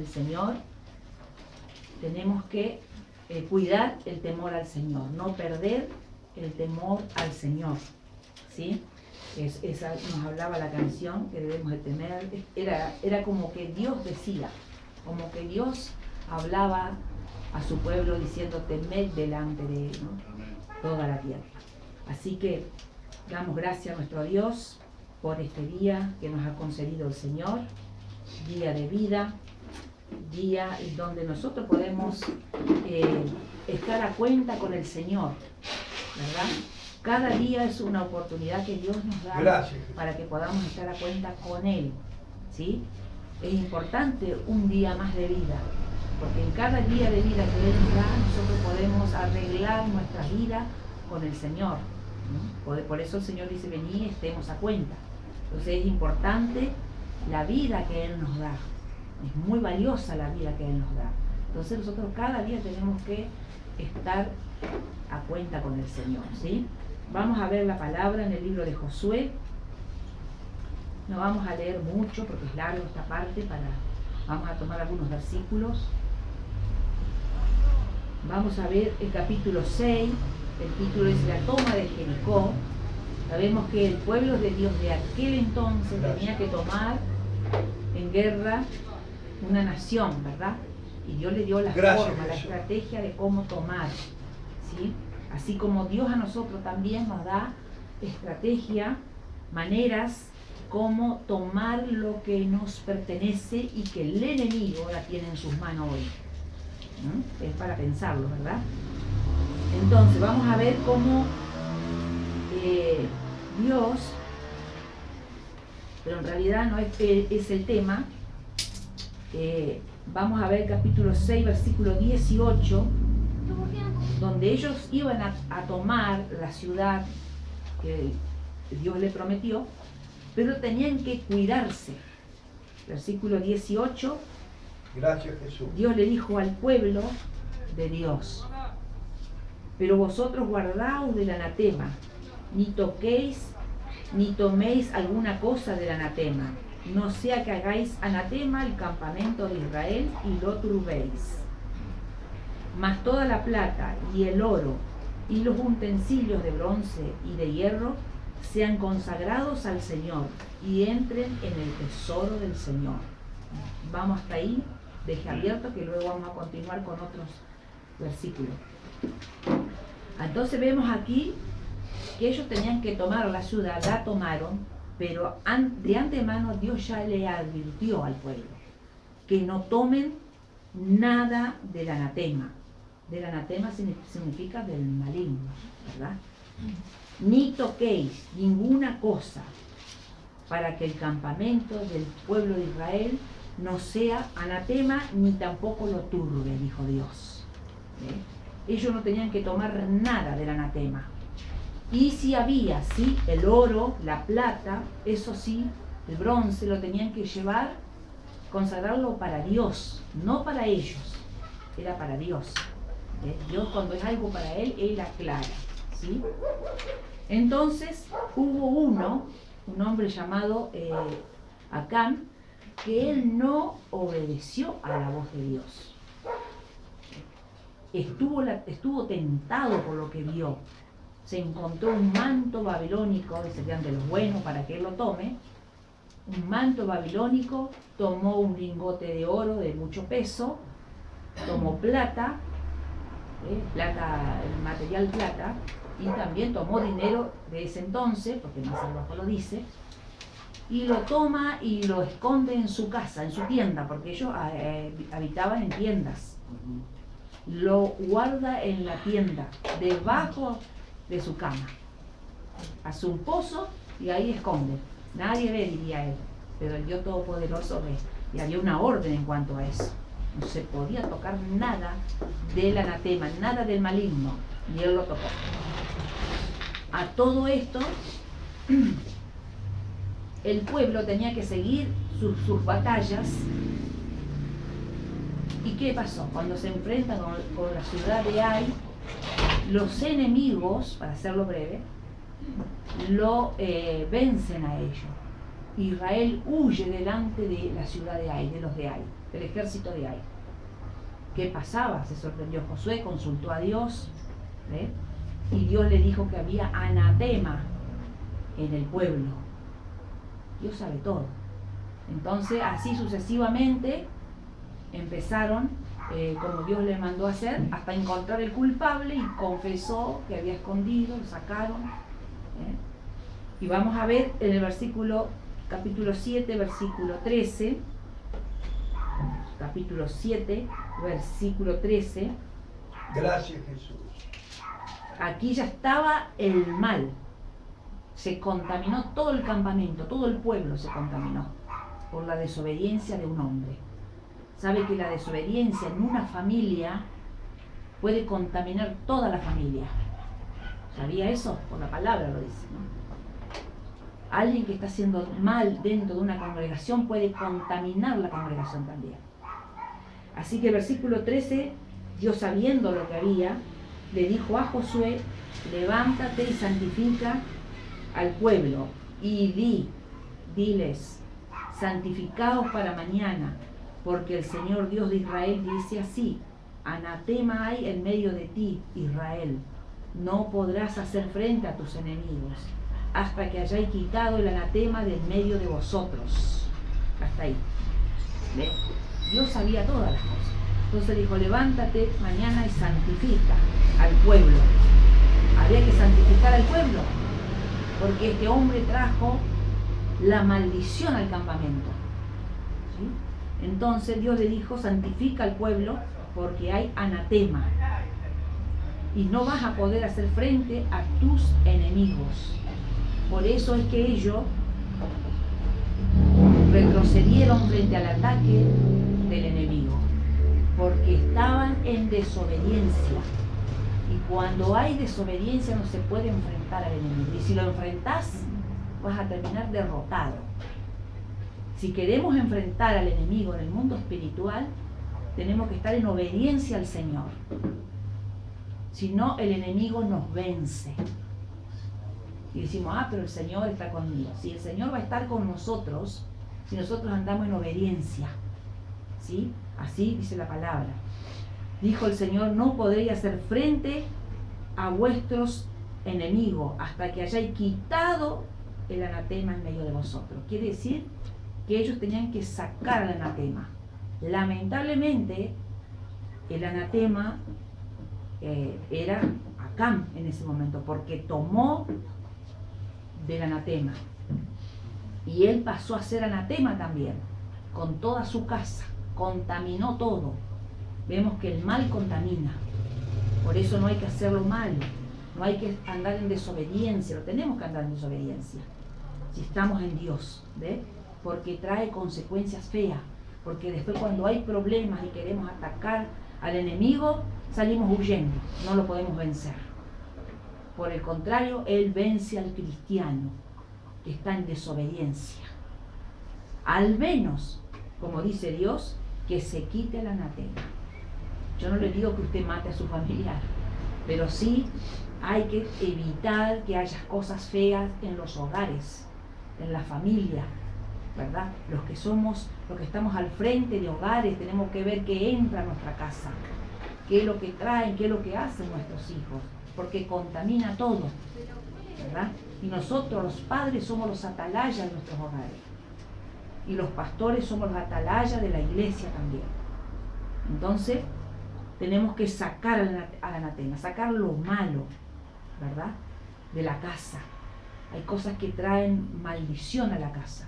el Señor, tenemos que cuidar el temor al Señor, no perder el temor al Señor, ¿sí? Esa nos hablaba la canción, que debemos de temer, era como que Dios decía, como que Dios hablaba a su pueblo diciendo: temed delante de él, ¿no? Toda la tierra. Así que damos gracias a nuestro Dios por este día que nos ha concedido el Señor, día de vida, día en donde nosotros podemos estar a cuenta con el Señor, ¿verdad? Cada día es una oportunidad que Dios nos da para que podamos estar a cuenta con Él, ¿sí? Es importante un día más de vida, porque en cada día de vida que Él nos da, nosotros podemos arreglar nuestra vida con el Señor, ¿no? Por eso el Señor dice: vení, estemos a cuenta. Entonces es importante la vida que Él nos da. Es muy valiosa la vida que Él nos da. Entonces nosotros cada día tenemos que estar a cuenta con el Señor, ¿sí? Vamos a ver la palabra en el libro de Josué. No vamos a leer mucho porque es largo esta parte, vamos a tomar algunos versículos. Vamos a ver el capítulo 6, el título es La toma de Jericó. Sabemos que el pueblo de Dios de aquel entonces tenía que tomar en guerra una nación, ¿verdad? Y Dios le dio la forma, la estrategia de cómo tomar, ¿sí? Así como Dios a nosotros también nos da estrategia, maneras cómo tomar lo que nos pertenece y que el enemigo la tiene en sus manos hoy, ¿no? Es para pensarlo, ¿verdad? Entonces vamos a ver cómo Dios, pero en realidad no es el tema. Vamos a ver el capítulo 6, versículo 18, donde ellos iban a tomar la ciudad que Dios les prometió, pero tenían que cuidarse. Versículo 18. Gracias, Jesús. Dios le dijo al pueblo de Dios: pero vosotros guardaos del anatema, ni toquéis ni toméis alguna cosa del anatema, no sea que hagáis anatema al campamento de Israel y lo turbéis. Mas toda la plata y el oro y los utensilios de bronce y de hierro sean consagrados al Señor y entren en el tesoro del Señor. Vamos hasta ahí, deje abierto, que luego vamos a continuar con otros versículos. Entonces vemos aquí que ellos tenían que tomar la ciudad, la tomaron, pero de antemano Dios ya le advirtió al pueblo que no tomen nada del anatema. Del anatema significa del maligno, ¿verdad? Ni toquéis ninguna cosa, para que el campamento del pueblo de Israel no sea anatema ni tampoco lo turbe, dijo Dios. Ellos no tenían que tomar nada del anatema. Y si había, sí, el oro, la plata, eso sí, el bronce, lo tenían que llevar, consagrarlo para Dios, no para ellos, era para Dios. Dios, cuando es algo para Él aclara, ¿sí? Entonces hubo un hombre llamado Acán, que él no obedeció a la voz de Dios. Estuvo tentado por lo que vio. Se encontró un manto babilónico, serían de los buenos para que él lo tome, un manto babilónico, tomó un lingote de oro de mucho peso, tomó plata, el material plata, y también tomó dinero de ese entonces, porque más abajo lo dice, y lo toma y lo esconde en su casa, en su tienda, porque ellos habitaban en tiendas. Lo guarda en la tienda, debajo de su cama. Hace un pozo y ahí esconde. Nadie ve, diría él, pero el Dios Todopoderoso ve. Y había una orden en cuanto a eso. No se podía tocar nada del anatema, nada del maligno, y él lo tocó. A todo esto, el pueblo tenía que seguir sus batallas. ¿Y qué pasó? Cuando se enfrentan con la ciudad de Ai, los enemigos, para hacerlo breve, lo vencen a ellos. Israel huye delante de la ciudad de Ai, de los de Ai, del ejército de Ai. ¿Qué pasaba? Se sorprendió Josué, consultó a Dios, ¿eh? Y Dios le dijo que había anatema en el pueblo. Dios sabe todo. Entonces, así sucesivamente empezaron, como Dios le mandó a hacer, hasta encontrar el culpable, y confesó que había escondido, lo sacaron. Y vamos a ver en el capítulo 7, versículo 13. Capítulo 7, versículo 13. Gracias, Jesús. Aquí ya estaba el mal. Se contaminó todo el campamento, todo el pueblo se contaminó por la desobediencia de un hombre. Sabe que la desobediencia en una familia puede contaminar toda la familia. ¿Sabía eso? Por la palabra lo dice, ¿no? Alguien que está haciendo mal dentro de una congregación puede contaminar la congregación también. Así que el versículo 13, Dios, sabiendo lo que había, le dijo a Josué: levántate y santifica al pueblo y diles, santificaos para mañana, porque el Señor Dios de Israel dice así: anatema hay en medio de ti, Israel, no podrás hacer frente a tus enemigos hasta que hayáis quitado el anatema del medio de vosotros. Hasta ahí. ¿Ves? Dios sabía todas las cosas. Entonces dijo: levántate mañana y santifica al pueblo. Había que santificar al pueblo, porque este hombre trajo la maldición al campamento. ¿Sí? Entonces Dios le dijo: santifica al pueblo, porque hay anatema. Y no vas a poder hacer frente a tus enemigos. Por eso es que ellos retrocedieron frente al ataque del enemigo, porque estaban en desobediencia. Y cuando hay desobediencia no se puede enfrentar al enemigo. Y si lo enfrentas, vas a terminar derrotado. Si queremos enfrentar al enemigo en el mundo espiritual, tenemos que estar en obediencia al Señor. Si no, el enemigo nos vence. Y decimos: pero el Señor está conmigo. Si el Señor va a estar con nosotros, si nosotros andamos en obediencia. ¿Sí? Así dice la palabra. Dijo el Señor: no podréis hacer frente a vuestros enemigos hasta que hayáis quitado el anatema en medio de vosotros. Quiere decir que ellos tenían que sacar al anatema. Lamentablemente, el anatema era Acán en ese momento, porque tomó del anatema. Y él pasó a ser anatema también, con toda su casa. Contaminó todo. Vemos que el mal contamina. Por eso no hay que hacer lo malo. No hay que andar en desobediencia. No tenemos que andar en desobediencia si estamos en Dios, ¿ve? Porque trae consecuencias feas. Porque después, cuando hay problemas y queremos atacar al enemigo, salimos huyendo. No lo podemos vencer. Por el contrario, él vence al cristiano que está en desobediencia. Al menos, como dice Dios, que se quite el anatema. Yo no le digo que usted mate a su familiar, pero sí hay que evitar que haya cosas feas en los hogares, en la familia, ¿verdad? Los que estamos al frente de hogares, tenemos que ver qué entra a nuestra casa, qué es lo que traen, qué es lo que hacen nuestros hijos, porque contamina todo, ¿verdad? Y nosotros, los padres, somos los atalayas de nuestros hogares. Y los pastores somos los atalayas de la iglesia también. Entonces, tenemos que sacar al anatema, sacar lo malo, ¿verdad? De la casa. Hay cosas que traen maldición a la casa,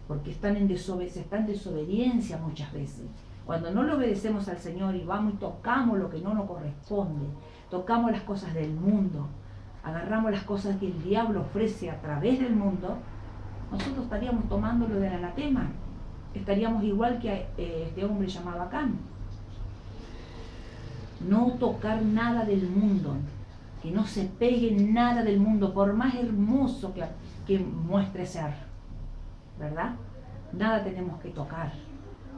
porque están en desobediencia muchas veces. Cuando no le obedecemos al Señor y vamos y tocamos lo que no nos corresponde, tocamos las cosas del mundo, agarramos las cosas que el diablo ofrece a través del mundo, nosotros estaríamos tomando lo del anatema. Estaríamos igual que este hombre llamado Acán. No tocar nada del mundo, que no se pegue nada del mundo, por más hermoso que muestre ser, ¿verdad? Nada tenemos que tocar,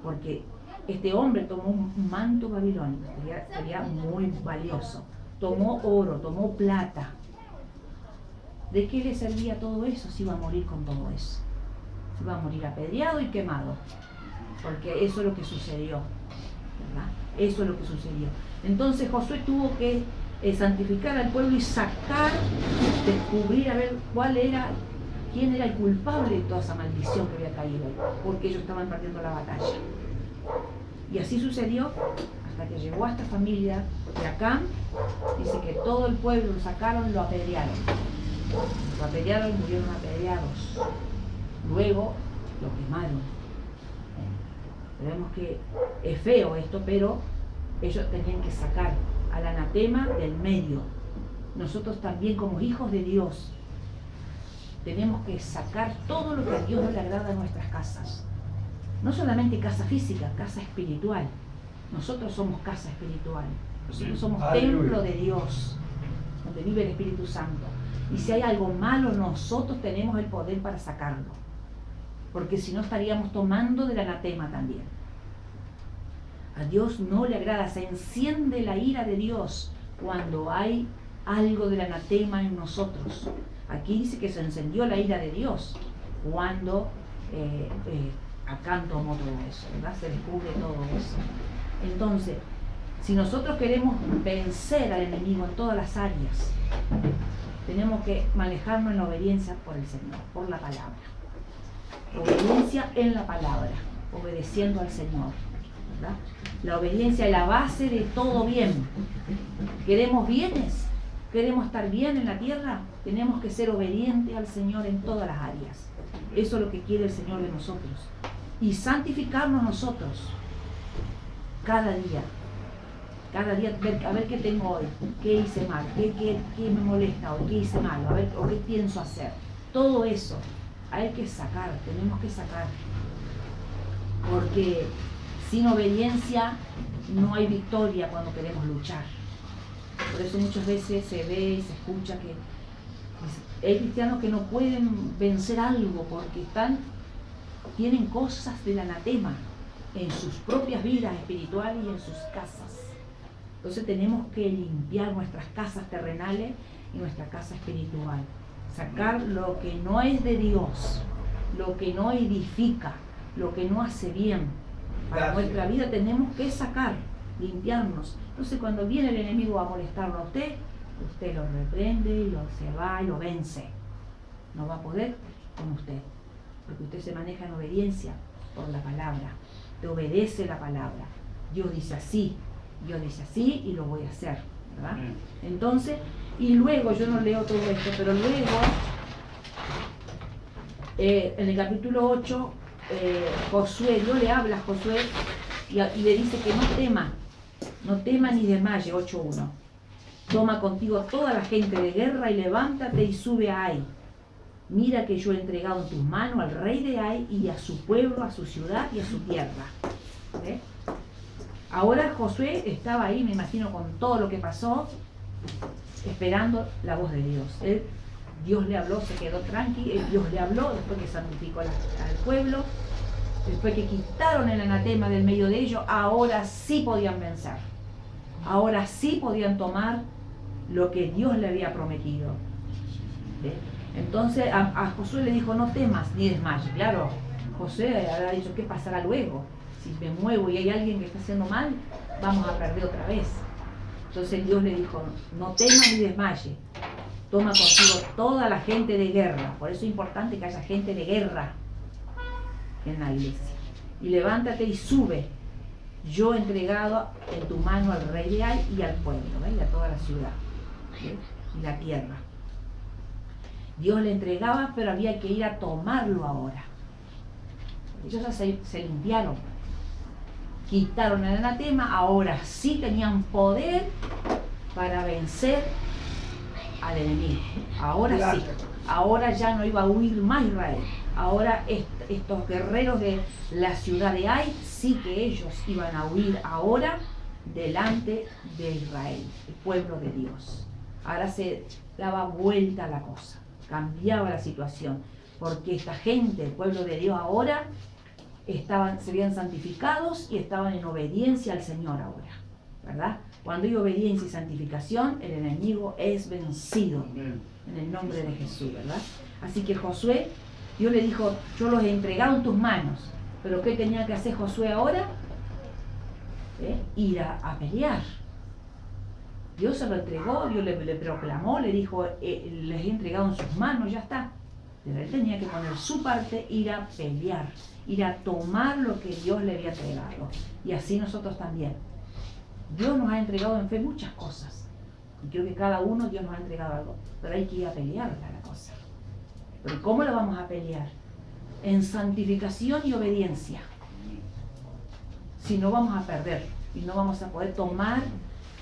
porque este hombre tomó un manto babilónico, sería muy valioso, tomó oro, tomó plata. ¿De qué le servía todo eso si iba a morir con todo eso? iba a morir apedreado y quemado, porque eso es lo que sucedió, ¿verdad? Eso es lo que sucedió. Entonces Josué tuvo que santificar al pueblo y sacar, descubrir a ver quién era el culpable de toda esa maldición que había caído, porque ellos estaban perdiendo la batalla. Y así sucedió hasta que llegó a esta familia de Acán. Dice que todo el pueblo lo sacaron, lo apedrearon. Lo apedrearon y murieron apedreados. Luego lo quemaron. Vemos que es feo esto, pero ellos tenían que sacar al anatema del medio. Nosotros también, como hijos de Dios, tenemos que sacar todo lo que a Dios no le agrada en nuestras casas. No solamente casa física, casa espiritual. Nosotros somos casa espiritual. Nosotros somos templo de Dios, donde vive el Espíritu Santo. Y si hay algo malo, nosotros tenemos el poder para sacarlo. Porque si no, estaríamos tomando del anatema también. A Dios no le agrada, se enciende la ira de Dios cuando hay algo del anatema en nosotros. Aquí dice que se encendió la ira de Dios cuando Acán tomó todo eso, ¿verdad? Se descubre todo eso. Entonces, si nosotros queremos vencer al enemigo en todas las áreas, tenemos que manejarnos en la obediencia por el Señor, por la palabra. Obediencia en la palabra, obedeciendo al Señor, ¿verdad? La obediencia es la base de todo bien. ¿Queremos bienes? ¿Queremos estar bien en la tierra? Tenemos que ser obedientes al Señor en todas las áreas. Eso es lo que quiere el Señor de nosotros. Y santificarnos nosotros cada día. Cada día a ver qué tengo hoy, qué hice mal, qué me molesta hoy, qué hice mal, a ver, o qué pienso hacer. Todo eso hay que sacar, tenemos que sacar. Porque sin obediencia no hay victoria cuando queremos luchar. Por eso muchas veces se ve y se escucha que hay cristianos que no pueden vencer algo porque tienen cosas del anatema en sus propias vidas espirituales y en sus casas. Entonces tenemos que limpiar nuestras casas terrenales y nuestra casa espiritual. Sacar lo que no es de Dios, lo que no edifica, lo que no hace bien. Para nuestra vida tenemos que sacar, limpiarnos. Entonces cuando viene el enemigo a molestarlo a usted lo reprende, se va y lo vence. No va a poder con usted, porque usted se maneja en obediencia por la palabra. Te obedece la palabra. Dios dice así y lo voy a hacer, ¿verdad? Entonces, y luego, yo no leo todo esto, pero luego, en el capítulo 8, Josué, Dios le habla a Josué y le dice que no tema ni desmaye, 8:1. Toma contigo toda la gente de guerra y levántate y sube a Ai. Mira que yo he entregado en tus manos al rey de Ai y a su pueblo, a su ciudad y a su tierra. ¿Eh? Ahora Josué estaba ahí, me imagino, con todo lo que pasó, esperando la voz de Dios. Dios le habló, se quedó tranquilo, Dios le habló después que santificó al pueblo, después que quitaron el anatema del medio de ellos, ahora sí podían vencer. Ahora sí podían tomar lo que Dios le había prometido. ¿Sí? Entonces a Josué le dijo, no temas ni desmayes. Claro, Josué habrá dicho, ¿qué pasará luego? Si me muevo y hay alguien que está haciendo mal, vamos a perder otra vez. Entonces Dios le dijo, no temas ni desmayes. Toma contigo toda la gente de guerra. Por eso es importante que haya gente de guerra en la iglesia. Y levántate y sube. Yo he entregado en tu mano al rey de Ai y al pueblo, ¿ves? Y a toda la ciudad, ¿ves? Y la tierra. Dios le entregaba, pero había que ir a tomarlo ahora. Ellos ya se limpiaron, quitaron el anatema, ahora sí tenían poder para vencer al enemigo. Ahora sí, ahora ya no iba a huir más Israel. Ahora estos guerreros de la ciudad de Ai, sí que ellos iban a huir ahora delante de Israel, el pueblo de Dios. Ahora se daba vuelta la cosa, cambiaba la situación, porque esta gente, el pueblo de Dios ahora, se habían santificados y estaban en obediencia al Señor ahora, ¿verdad? Cuando hay obediencia y santificación, el enemigo es vencido en el nombre de Jesús, ¿verdad? Así que Josué Dios le dijo, yo los he entregado en tus manos. Pero ¿qué tenía que hacer Josué ahora? Ir a pelear. Dios se lo entregó, Dios le proclamó, le dijo, les he entregado en sus manos, ya está. Pero él tenía que poner su parte, ir a pelear, ir a tomar lo que Dios le había entregado. Y así nosotros también. Dios nos ha entregado en fe muchas cosas. Y creo que cada uno Dios nos ha entregado algo. Pero hay que ir a pelear la cosa. Pero ¿cómo la vamos a pelear? En santificación y obediencia. Si no, vamos a perder y no vamos a poder tomar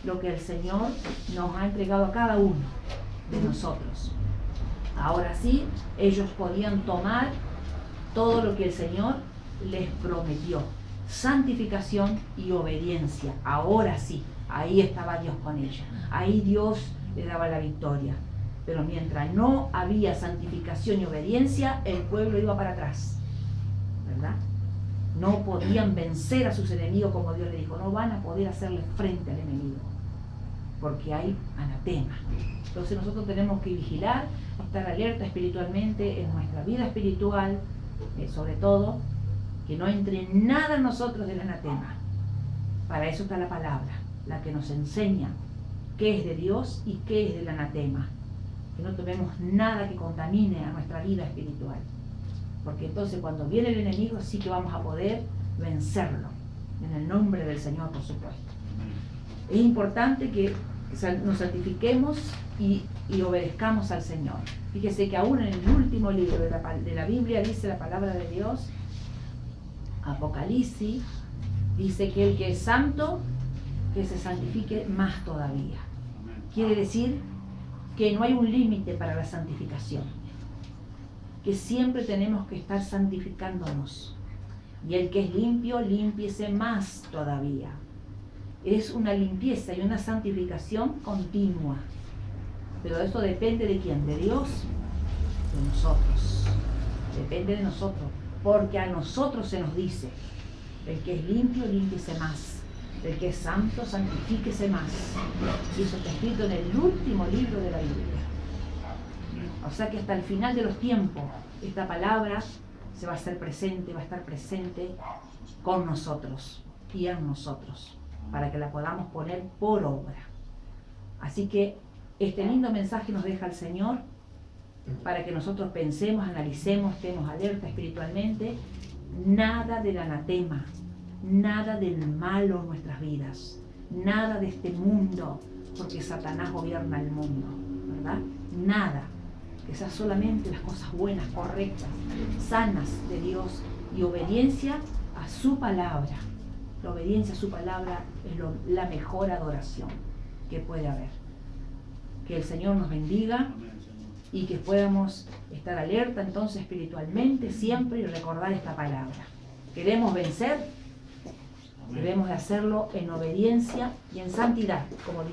lo que el Señor nos ha entregado a cada uno de nosotros. Ahora sí, ellos podían tomar todo lo que el Señor les prometió. Santificación y obediencia. Ahora sí, ahí estaba Dios con ellos. Ahí Dios les daba la victoria. Pero mientras no había santificación y obediencia, el pueblo iba para atrás. ¿Verdad? No podían vencer a sus enemigos como Dios le dijo. No van a poder hacerle frente al enemigo. Porque hay anatema. Entonces nosotros tenemos que vigilar, estar alerta espiritualmente en nuestra vida espiritual, sobre todo, que no entre nada en nosotros del anatema. Para eso está la palabra, la que nos enseña qué es de Dios y qué es del anatema. Que no tomemos nada que contamine a nuestra vida espiritual. Porque entonces cuando viene el enemigo sí que vamos a poder vencerlo. En el nombre del Señor, por supuesto. Es importante que nos santifiquemos y obedezcamos al Señor. Fíjese que aún en el último libro de la Biblia dice la palabra de Dios, Apocalipsis, dice que el que es santo, que se santifique más todavía. Quiere decir que no hay un límite para la santificación, que siempre tenemos que estar santificándonos. Y el que es limpio, límpiese más todavía. Es una limpieza y una santificación continua. Pero esto depende de quién, de Dios, de nosotros. Depende de nosotros, porque a nosotros se nos dice, el que es limpio, límpiese más. El que es santo, santifíquese más. Y eso está escrito en el último libro de la Biblia. O sea que hasta el final de los tiempos, esta palabra se va a hacer presente, va a estar presente con nosotros y en nosotros, para que la podamos poner por obra. Así que este lindo mensaje nos deja el Señor para que nosotros pensemos, analicemos, estemos alerta espiritualmente. Nada del anatema, nada del malo en nuestras vidas, nada de este mundo, porque Satanás gobierna el mundo, ¿verdad? Nada, que sean solamente las cosas buenas, correctas, sanas de Dios y obediencia a su palabra. La obediencia a su palabra es la mejor adoración que puede haber. Que el Señor nos bendiga y que podamos estar alerta entonces espiritualmente siempre y recordar esta palabra. ¿Queremos vencer? Debemos de hacerlo en obediencia y en santidad, como dice.